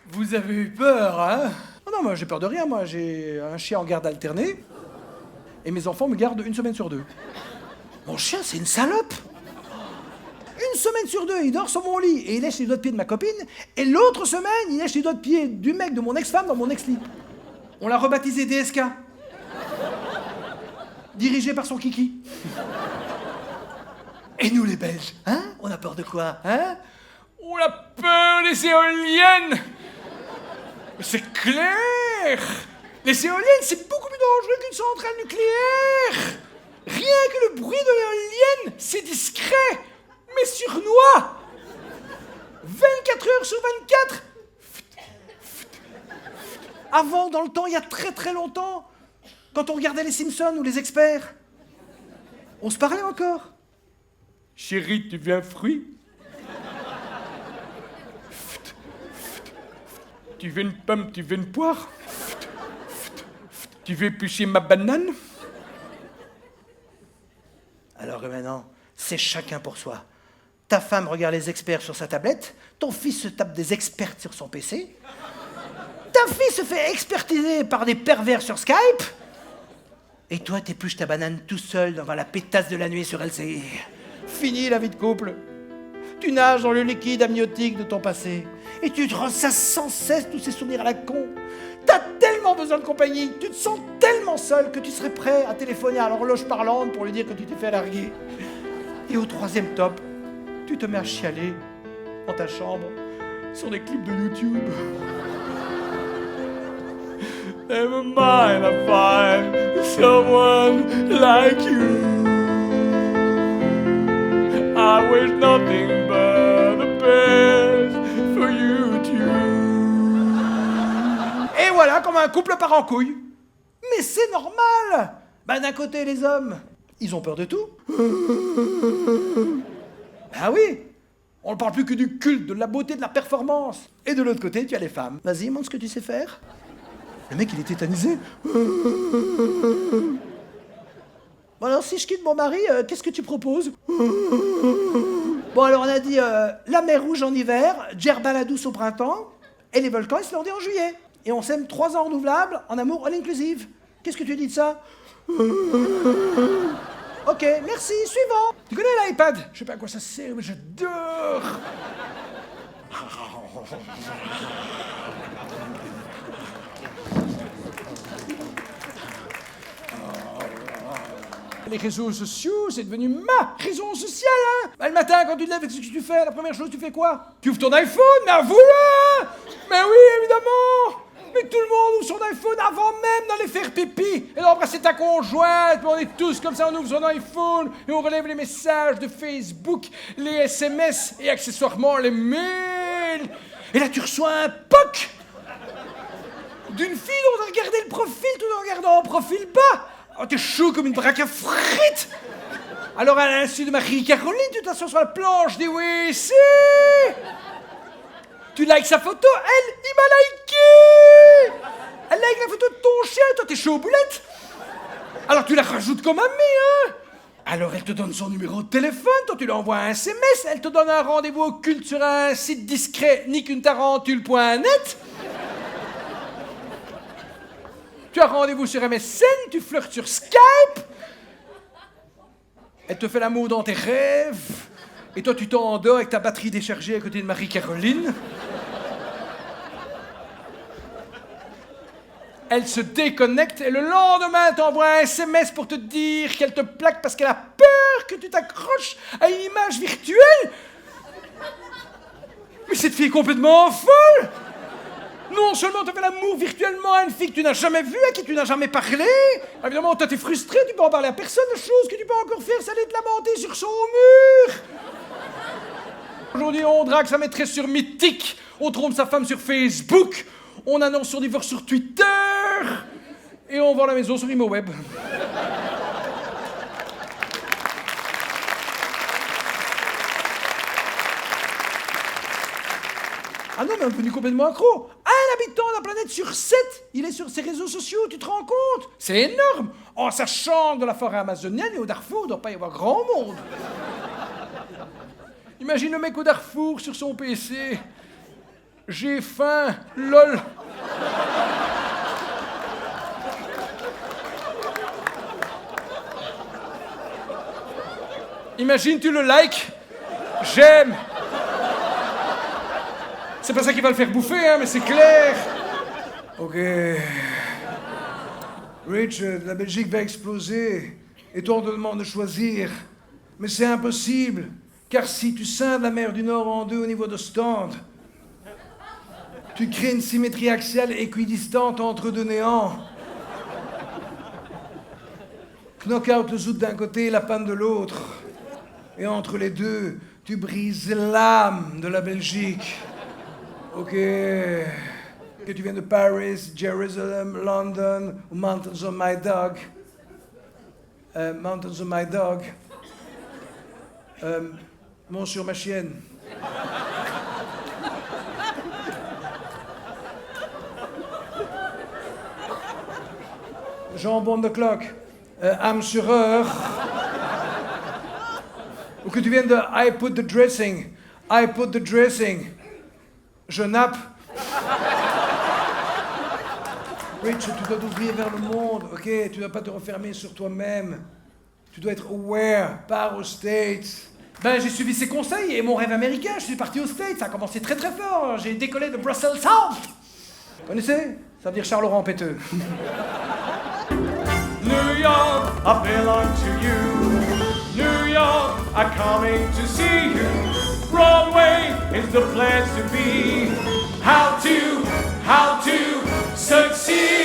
Vous avez eu peur, hein? Oh non, moi j'ai peur de rien, moi j'ai un chien en garde alternée et mes enfants me gardent 1 semaine sur 2. Mon chien, c'est une salope! 1 semaine sur 2, il dort sur mon lit et il lèche les doigts de pied de ma copine, et l'autre semaine, il lèche les doigts de pied du mec de mon ex-femme dans mon ex-lit. On l'a rebaptisé DSK. Dirigé par son kiki. Et nous les Belges, hein? On a peur de quoi, hein? On a peur des éoliennes. Mais c'est clair. Les éoliennes, c'est beaucoup plus dangereux qu'une centrale nucléaire. Rien que le bruit de l'éolienne, c'est discret, mais surnois. 24 heures sur 24. Avant, dans le temps, il y a très très longtemps, quand on regardait les Simpsons ou les experts, on se parlait encore. Chérie, tu veux un fruit? Tu veux une pomme, tu veux une poire? Tu veux éplucher ma banane? Alors que maintenant, c'est chacun pour soi. Ta femme regarde les experts sur sa tablette, ton fils se tape des experts sur son PC, ta fille se fait expertiser par des pervers sur Skype, et toi t'épluches ta banane tout seul devant la pétasse de la nuit sur LCI. Fini la vie de couple. Tu nages dans le liquide amniotique de ton passé, et tu te ressasses sans cesse tous ces souvenirs à la con. T'as tellement besoin de compagnie, tu te sens tellement seul que tu serais prêt à téléphoner à l'horloge parlante pour lui dire que tu t'es fait larguer. Et au 3e top, tu te mets à chialer dans ta chambre sur des clips de YouTube. Never mind, I find someone like you. I wish nothing but the best for you too. Et voilà comment un couple part en couille. Mais c'est normal. Ben d'un côté les hommes, ils ont peur de tout. Ah oui, on ne parle plus que du culte, de la beauté, de la performance. Et de l'autre côté, tu as les femmes. Vas-y, montre ce que tu sais faire. Le mec, il est tétanisé. Bon alors, si je quitte mon mari, qu'est-ce que tu proposes? Bon alors, on a dit la mer Rouge en hiver, Djerba la douce au printemps, et les volcans islandais en juillet. Et on s'aime 3 ans renouvelables, en amour all inclusive. Qu'est-ce que tu dis de ça? Ok, merci, suivant. Tu connais l'iPad? Je sais pas à quoi ça sert, mais j'adore. Les réseaux sociaux, c'est devenu ma raison sociale, hein. Bah, le matin, quand tu te lèves, qu'est-ce que tu fais? La première chose, tu fais quoi? Tu ouvres ton iPhone, mais à vous là! Mais oui, évidemment! Mais tout le monde ouvre son iPhone avant même d'aller faire pipi et d'embrasser ta conjointe. Puis on est tous comme ça, on ouvre son iPhone et on relève les messages de Facebook, les SMS et accessoirement les mails. Et là, tu reçois un POC d'une fille dont on a regardé le profil tout en regardant en profil bas. Oh, t'es chaud comme une baraque à frites. Alors, à l'insu de Marie-Caroline, tu t'assois sur la planche des WC. Tu likes sa photo, elle, il m'a liké. Elle like la photo de ton chien, toi t'es chaud aux boulettes. Alors tu la rajoutes comme amie, hein. Alors elle te donne son numéro de téléphone, toi tu lui envoies un SMS, elle te donne un rendez-vous occulte sur un site discret, niqueuntarentule.net. Tu as rendez-vous sur MSN, tu flirtes sur Skype. Elle te fait l'amour dans tes rêves. Et toi, tu t'endors avec ta batterie déchargée à côté de Marie-Caroline. Elle se déconnecte et le lendemain t'envoie un SMS pour te dire qu'elle te plaque parce qu'elle a peur que tu t'accroches à une image virtuelle. Mais cette fille est complètement folle. Non seulement tu fais l'amour virtuellement à une fille que tu n'as jamais vue, à qui tu n'as jamais parlé. Évidemment, toi t'es frustré, tu peux en parler à personne. La chose que tu peux encore faire, c'est aller te lamenter sur son mur. Aujourd'hui, on drague sa maîtresse sur Mythique, on trompe sa femme sur Facebook, on annonce son divorce sur Twitter, et on vend la maison sur ImoWeb. Ah non, mais on est devenu complètement accro. Un habitant de la planète sur 7, il est sur ses réseaux sociaux, tu te rends compte? C'est énorme. En sachant que de la forêt amazonienne et au Darfour, il ne doit pas y avoir grand monde. Imagine le mec au Darfour sur son PC. j'ai faim, lol. Imagine, tu le likes. J'aime. C'est pas ça qui va le faire bouffer, hein, mais c'est clair. Ok. Rich, la Belgique va exploser. Et toi, on te demande de choisir. Mais c'est impossible. Car si tu scindes la mer du Nord en deux au niveau de Stand, tu crées une symétrie axiale équidistante entre deux néants. Knockout le zout d'un côté et la panne de l'autre. Et entre les deux, tu brises l'âme de la Belgique. Ok. Que tu viennes de Paris, Jerusalem, London ou Mountains of My Dog. Mountains of My Dog. Mont sur ma chienne. Jambon de cloque. Âme sur heure. Ou que tu viennes de I put the dressing. I put the dressing. Je nappe. Rich, tu dois t'ouvrir vers le monde, ok? Tu ne dois pas te refermer sur toi-même. Tu dois être aware, pars aux States. Ben, j'ai suivi ses conseils et mon rêve américain, je suis parti aux States, ça a commencé très très fort. J'ai décollé de Brussels South. Connaissez? Ça veut dire Charles-Laurent péteux. New York, I belong to you. New York, I'm coming to see you. Broadway is the place to be. How to succeed.